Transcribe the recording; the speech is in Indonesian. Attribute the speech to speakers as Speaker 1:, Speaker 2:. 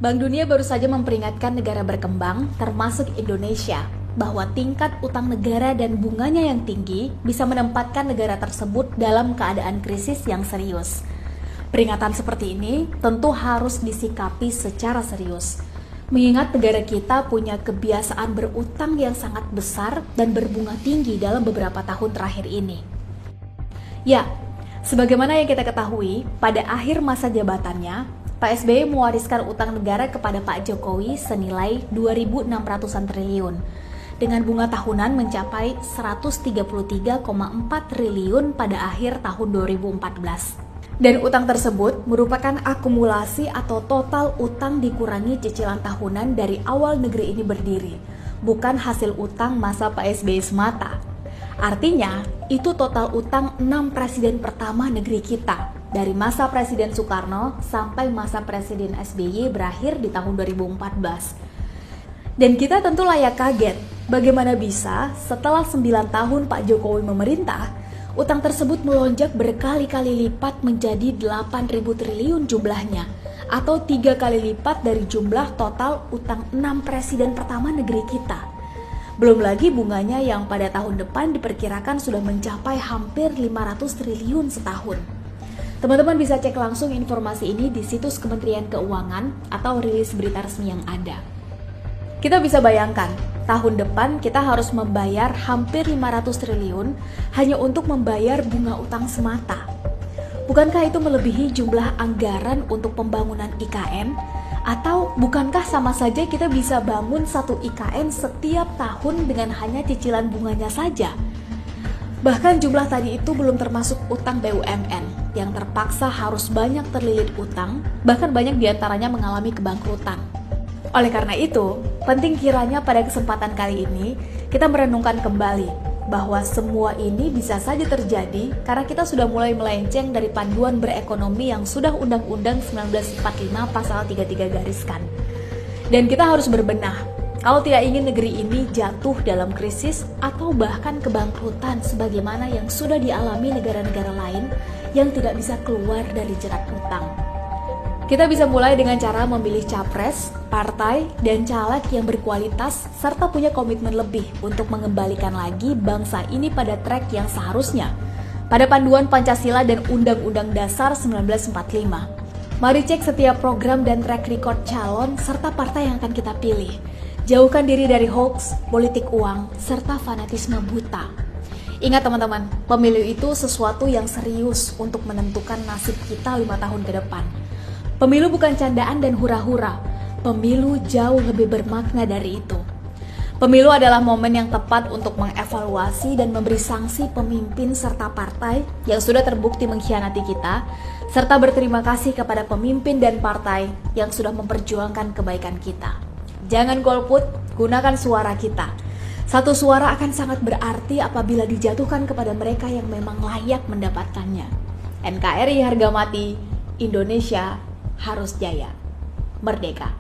Speaker 1: Bank Dunia baru saja memperingatkan negara berkembang, termasuk Indonesia, bahwa tingkat utang negara dan bunganya yang tinggi bisa menempatkan negara tersebut dalam keadaan krisis yang serius. Peringatan seperti ini tentu harus disikapi secara serius, mengingat negara kita punya kebiasaan berutang yang sangat besar dan berbunga tinggi dalam beberapa tahun terakhir ini. Ya, sebagaimana yang kita ketahui, pada akhir masa jabatannya, Pak SBY mewariskan utang negara kepada Pak Jokowi senilai 2.600-an triliun, dengan bunga tahunan mencapai 133,4 triliun pada akhir tahun 2014. Dan utang tersebut merupakan akumulasi atau total utang dikurangi cicilan tahunan dari awal negeri ini berdiri, bukan hasil utang masa Pak SBY semata. Artinya, itu total utang 6 presiden pertama negeri kita, dari masa Presiden Soekarno sampai masa Presiden SBY berakhir di tahun 2014. Dan kita tentu layak kaget, bagaimana bisa setelah 9 tahun Pak Jokowi memerintah, utang tersebut melonjak berkali-kali lipat menjadi 8.000 triliun jumlahnya, atau 3 kali lipat dari jumlah total utang 6 presiden pertama negeri kita. Belum lagi bunganya yang pada tahun depan diperkirakan sudah mencapai hampir 500 triliun setahun. Teman-teman bisa cek langsung informasi ini di situs Kementerian Keuangan atau rilis berita resmi yang ada. Kita bisa bayangkan, tahun depan kita harus membayar hampir 500 triliun hanya untuk membayar bunga utang semata. Bukankah itu melebihi jumlah anggaran untuk pembangunan IKN? Atau bukankah sama saja kita bisa bangun satu IKN setiap tahun dengan hanya cicilan bunganya saja? Bahkan jumlah tadi itu belum termasuk utang BUMN yang terpaksa harus banyak terlilit utang, bahkan banyak diantaranya mengalami kebangkrutan. Oleh karena itu, penting kiranya pada kesempatan kali ini kita merenungkan kembali bahwa semua ini bisa saja terjadi karena kita sudah mulai melenceng dari panduan berekonomi yang sudah Undang-Undang 1945 pasal 33 gariskan. Dan kita harus berbenah kalau tidak ingin negeri ini jatuh dalam krisis atau bahkan kebangkrutan sebagaimana yang sudah dialami negara-negara lain yang tidak bisa keluar dari jerat utang. Kita bisa mulai dengan cara memilih capres, partai, dan caleg yang berkualitas serta punya komitmen lebih untuk mengembalikan lagi bangsa ini pada trek yang seharusnya pada panduan Pancasila dan Undang-Undang Dasar 1945. Mari cek setiap program dan track record calon serta partai yang akan kita pilih. Jauhkan diri dari hoax, politik uang, serta fanatisme buta. Ingat teman-teman, pemilu itu sesuatu yang serius untuk menentukan nasib kita 5 tahun ke depan. Pemilu bukan candaan dan hura-hura. Pemilu jauh lebih bermakna dari itu. Pemilu adalah momen yang tepat untuk mengevaluasi dan memberi sanksi pemimpin serta partai yang sudah terbukti mengkhianati kita, serta berterima kasih kepada pemimpin dan partai yang sudah memperjuangkan kebaikan kita. Jangan golput, gunakan suara kita. Satu suara akan sangat berarti apabila dijatuhkan kepada mereka yang memang layak mendapatkannya. NKRI harga mati, Indonesia harus jaya. Merdeka.